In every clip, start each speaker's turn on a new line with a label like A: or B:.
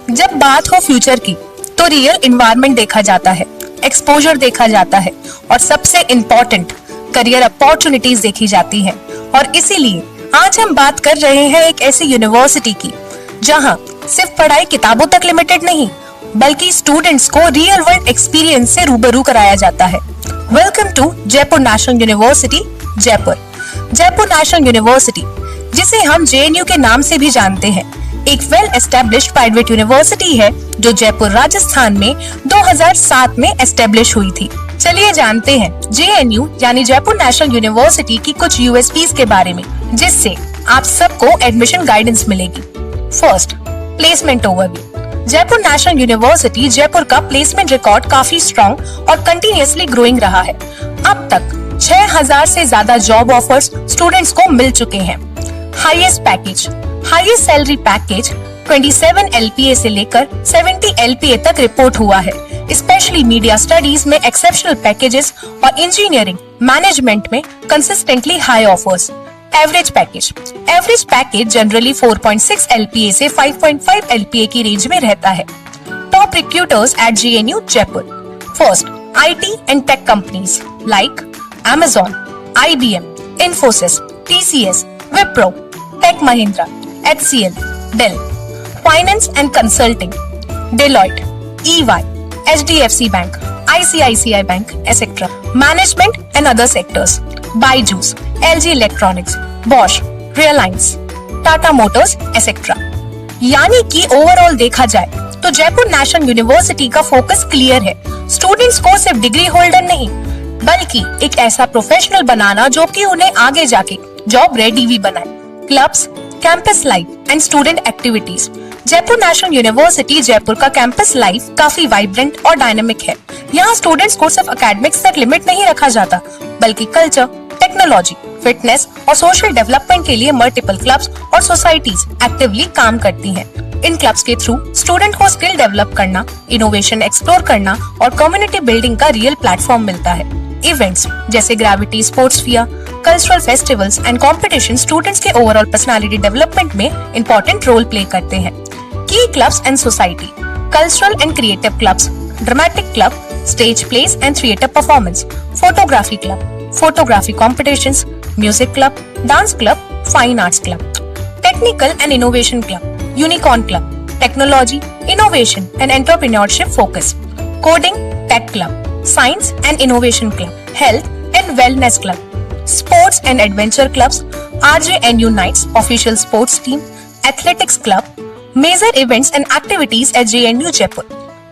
A: जब बात हो फ्यूचर की तो रियल एनवायरनमेंट देखा जाता है, एक्सपोजर देखा जाता है और सबसे इम्पोर्टेंट करियर अपॉर्चुनिटीज देखी जाती है। और इसीलिए आज हम बात कर रहे हैं एक ऐसी यूनिवर्सिटी की जहां सिर्फ पढ़ाई किताबों तक लिमिटेड नहीं बल्कि स्टूडेंट्स को रियल वर्ल्ड एक्सपीरियंस से रूबरू कराया जाता है। Welcome to Jaipur national University Jaipur. Jaipur national University, जिसे हम JNU के नाम से भी जानते हैं, एक वेल एस्टेब्लिश्ड प्राइवेट यूनिवर्सिटी है जो जयपुर राजस्थान में 2007 में एस्टेब्लिश हुई थी। चलिए जानते हैं JNU यानी जयपुर नेशनल यूनिवर्सिटी की कुछ USPs के बारे में, जिससे आप सबको एडमिशन गाइडेंस मिलेगी। First, placement overview. Jaipur national University Jaipur का प्लेसमेंट रिकॉर्ड काफी स्ट्रॉन्ग और कंटिन्यूअसली ग्रोइंग रहा है। अब तक 6000 से ज्यादा जॉब ऑफर्स स्टूडेंट्स को मिल चुके हैं। Highest package, highest salary package 27 LPA से लेकर 70 LPA तक रिपोर्ट हुआ है। स्पेशली मीडिया स्टडीज में एक्सेप्शनल पैकेजेस और इंजीनियरिंग मैनेजमेंट में consistently high offers. Average package generally 4.6 LPA से 5.5 LPA की रेंज में रहता है। Top recruiters at JNU Jaipur. First, IT and tech companies like Amazon, IBM, Infosys, TCS, Wipro, Tech Mahindra, HCL, Dell. Finance and consulting, Deloitte, EY, HDFC Bank, ICICI Bank, etc. Management and other sectors, Byju's, LG Electronics, Bosch, Reliance, Tata Motors, etc. यानी कि overall देखा जाए तो Jaipur national university का focus clear है। Students को सिर्फ degree holder नहीं बल्कि एक ऐसा प्रोफेशनल बनाना जो कि उन्हें आगे जाके जॉब रेडी भी बनाए। Clubs, campus life and student activities. Jaipur national University Jaipur का कैंपस लाइफ काफी वाइब्रेंट और डायनामिक है। यहाँ स्टूडेंट्स को सिर्फ एकेडमिक्स तक लिमिट नहीं रखा जाता बल्कि कल्चर, टेक्नोलॉजी, फिटनेस और सोशल डेवलपमेंट के लिए मल्टीपल क्लब्स और सोसाइटीज एक्टिवली काम करती हैं। इन क्लब्स के थ्रू स्टूडेंट को स्किल डेवलप करना, इनोवेशन एक्सप्लोर करना और कम्युनिटी बिल्डिंग का रियल प्लेटफॉर्म मिलता है। इवेंट्स जैसे gravity, sportsphere, cultural festivals and competition students के ओवरऑल पर्सनालिटी डेवलपमेंट में इंपॉर्टेंट रोल प्ले करते हैं। Key clubs and society, cultural and creative clubs, dramatic club, stage place and theatre performance, photography club, photography competitions, music club, dance club, fine arts club, technical and innovation club, unicorn club, technology, innovation and entrepreneurship focus, coding, tech club, Science and Innovation Club, Health and Wellness Club, Sports and Adventure Clubs, RJNU Nights, Official Sports Team, Athletics Club, Major Events and Activities at JNU Jaipur,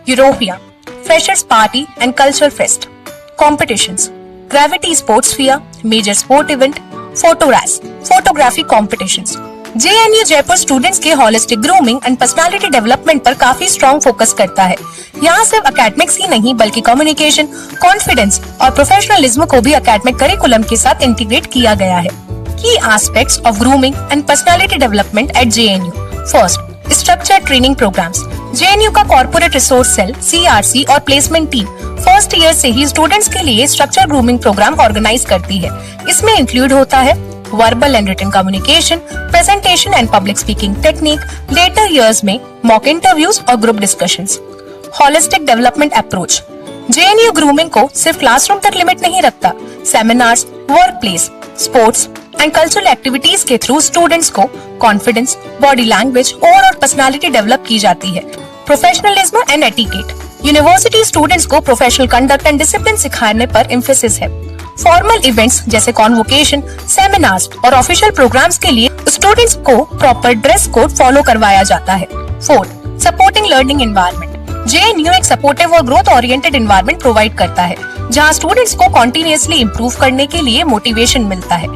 A: Europia, Freshers Party and Culture Fest, Competitions, Gravity Sports Sphere, Major Sport Event, Photoras, Photography Competitions। JNU Jaipur students के holistic grooming and personality development पर काफी strong focus करता है। यहाँ सिर्फ academics ही नहीं बल्कि communication, confidence और प्रोफेशनलिज्म को भी एकेडमिक करिकुलम के साथ इंटीग्रेट किया गया है। Key aspects of grooming and personality development at JNU। First, structured training programmes. JNU का कॉर्पोरेट रिसोर्स सेल CRC और प्लेसमेंट टीम फर्स्ट ईयर से ही स्टूडेंट्स के लिए स्ट्रक्चर्ड ग्रूमिंग प्रोग्राम ऑर्गेनाइज करती है। इसमें इंक्लूड होता है verbal and written communication, presentation and public speaking technique, later years में मॉक इंटरव्यूज और group discussions. Holistic development approach. JNU grooming को सिर्फ क्लासरूम तक लिमिट नहीं रखता। Seminars, work place, sports and cultural activities के थ्रू स्टूडेंट्स को confidence, body language, overall personality develop की जाती है। Professionalism and etiquette. University students को प्रोफेशनल कंडक्ट एंड डिसिप्लिन सिखाने पर एम्फेसिस है। फॉर्मल इवेंट्स जैसे कॉन्वोकेशन, सेमिनार्स और ऑफिशियल प्रोग्राम्स के लिए स्टूडेंट्स को प्रॉपर ड्रेस कोड फॉलो करवाया जाता है। Fourth, supporting learning environment. JNU एक सपोर्टिव और ग्रोथ ओरिएंटेड एनवायरनमेंट प्रोवाइड करता है जहां स्टूडेंट्स को कॉन्टिन्यूअसली इम्प्रूव करने के लिए मोटिवेशन मिलता है।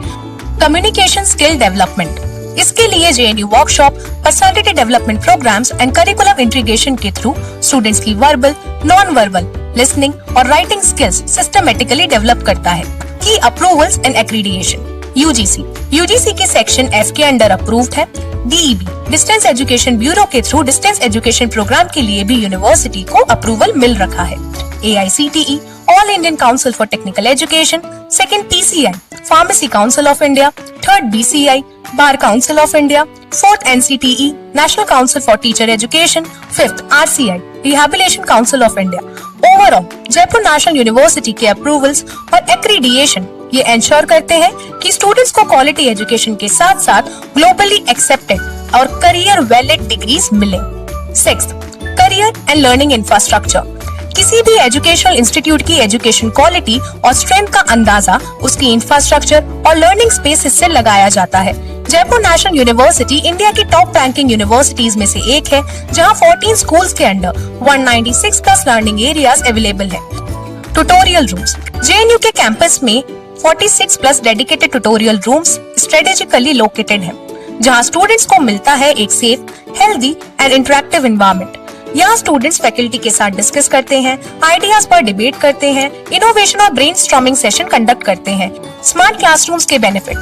A: Communication skill development. इसके लिए JNU workshop, personality development programmes and curriculum integration के थ्रू स्टूडेंट्स की वर्बल, नॉन वर्बल, लिसनिंग और राइटिंग स्किल्स सिस्टमेटिकली डेवलप करता है। की अप्रूवल्स एंड एक्रीडिएशन। UGC के सेक्शन F के अंडर अप्रूव्ड है। DEB, डिस्टेंस एजुकेशन ब्यूरो के थ्रू डिस्टेंस एजुकेशन प्रोग्राम के लिए भी यूनिवर्सिटी को अप्रूवल मिल रखा है। AICTE, all Indian council for technical education, second PCI, Pharmacy Council of India, 3rd BCI, Bar Council of India, 4th NCTE, National Council for Teacher Education, 5th RCI, Rehabilitation Council of India. Overall, Jaipur national university के approvals और accreditation ये ensure करते हैं कि students को quality education के साथ साथ ग्लोबली एक्सेप्टेड और करियर वैलिड डिग्रीज मिले। 6th, career and learning infrastructure. किसी भी एजुकेशनल इंस्टीट्यूट की एजुकेशन क्वालिटी और स्ट्रेंथ का अंदाजा उसकी इंफ्रास्ट्रक्चर और लर्निंग स्पेसेस से लगाया जाता है। जयपुर नेशनल यूनिवर्सिटी इंडिया की टॉप रैंकिंग यूनिवर्सिटीज में से एक है, जहां 14 स्कूल्स के under 196 plus learning areas available है। Tutorial rooms. जेएनयू के कैंपस में 46 plus dedicated tutorial rooms strategically located हैं, जहां स्टूडेंट्स को मिलता है एक safe, healthy and interactive environment. यहाँ स्टूडेंट्स फैकल्टी के साथ डिस्कस करते हैं, आइडियाज पर डिबेट करते हैं, इनोवेशन और ब्रेनस्टॉर्मिंग सेशन कंडक्ट करते हैं। स्मार्ट क्लासरूम्स के बेनिफिट।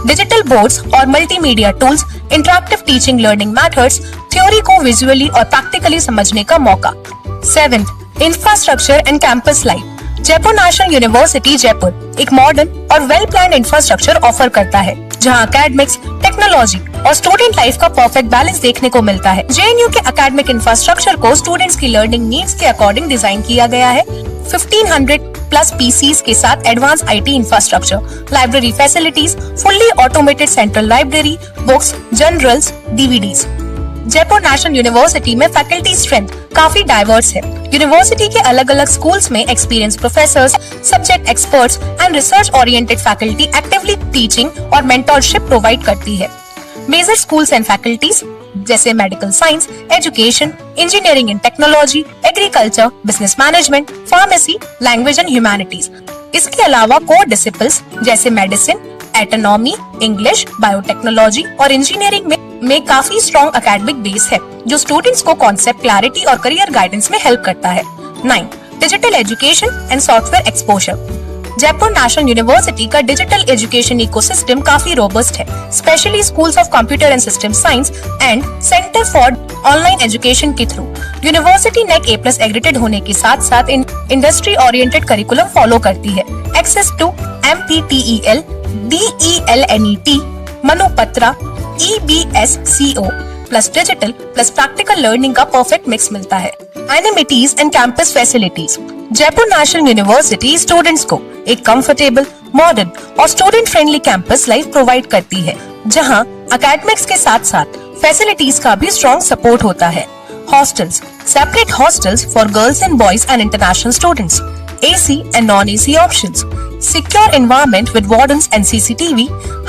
A: डिजिटल बोर्ड्स और multimedia tools, interactive teaching learning methods, theory को विजुअली और प्रैक्टिकली समझने का मौका। 7th, infrastructure and campus life. Jaipur national University Jaipur एक मॉडर्न और वेल प्लान इंफ्रास्ट्रक्चर ऑफर करता है, जहां एकेडमिक्स, टेक्नोलॉजी और स्टूडेंट लाइफ का परफेक्ट बैलेंस देखने को मिलता है। जेएनयू के एकेडमिक इंफ्रास्ट्रक्चर को स्टूडेंट्स की लर्निंग नीड्स के अकॉर्डिंग डिजाइन किया गया है। 1500 प्लस पीसीस के साथ advance IT infrastructure, library facilities, fully automated central library, books, journals, DVDs. Jaipur national university में फैकल्टी स्ट्रेंथ काफी डाइवर्स है। यूनिवर्सिटी के अलग अलग स्कूल्स में experience professors, subject experts and research oriented faculty actively teaching और मेंटरशिप प्रोवाइड करती है। मेजर स्कूल्स एंड फैकल्टीज जैसे medical science, education, engineering and technology, agriculture, business management, pharmacy, language and humanities. इसके अलावा कोर डिसिप्लिन्स जैसे medicine, autonomy, English, biotechnology और engineering में काफी स्ट्रॉन्ग एकेडमिक बेस है, जो स्टूडेंट्स को कॉन्सेप्ट क्लैरिटी और करियर गाइडेंस में हेल्प करता है। 9, digital education and software exposure. Jaipur national university का डिजिटल एजुकेशन इकोसिस्टम काफी रोबस्ट है, specially schools of computer and system science and centre for online education के थ्रू। यूनिवर्सिटी नेक A+ एग्रेडेड होने के साथ साथ इंडस्ट्री ओरिएंटेड करिकुलम फॉलो करती है। Access to MPTEL, DELNET, Manupatra, EBSCO plus digital plus practical learning का perfect mix मिलता है। Amenities and campus facilities. Jaipur national university students को एक कंफर्टेबल, मॉडर्न और student friendly campus life provide करती है, जहां एकेडमिक्स के साथ साथ फैसिलिटीज का भी स्ट्रॉन्ग सपोर्ट होता है। Hostels, separate hostels for girls and boys and international students, AC and non-AC options, secure environment with wardens and CCTV,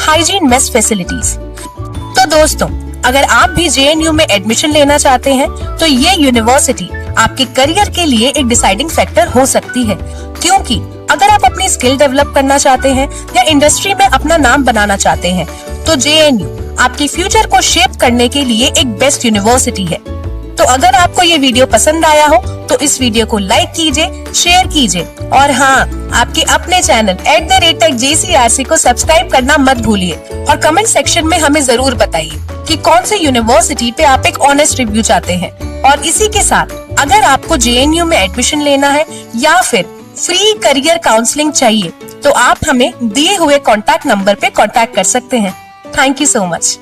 A: hygiene mess facilities। तो दोस्तों, अगर आप भी JNU में एडमिशन लेना चाहते हैं तो ये यूनिवर्सिटी आपके करियर के लिए एक डिसाइडिंग फैक्टर हो सकती है, क्योंकि अगर आप अपनी स्किल डेवलप करना चाहते हैं या इंडस्ट्री में अपना नाम बनाना चाहते हैं तो JNU आपकी फ्यूचर को शेप करने के लिए एक बेस्ट यूनिवर्सिटी है। तो अगर आपको ये वीडियो पसंद आया हो तो इस वीडियो को लाइक कीजिए, शेयर कीजिए और हाँ, आपके अपने चैनल @JCRC को सब्सक्राइब करना मत भूलिए और कमेंट सेक्शन में हमें जरूर बताइए कि कौन से यूनिवर्सिटी पे आप एक ऑनेस्ट रिव्यू चाहते हैं। और इसी के साथ अगर आपको JNU में एडमिशन लेना है या फिर फ्री करियर काउंसलिंग चाहिए तो आप हमें दिए हुए कॉन्टैक्ट नंबर पे कॉन्टैक्ट कर सकते हैं। Thank you so much.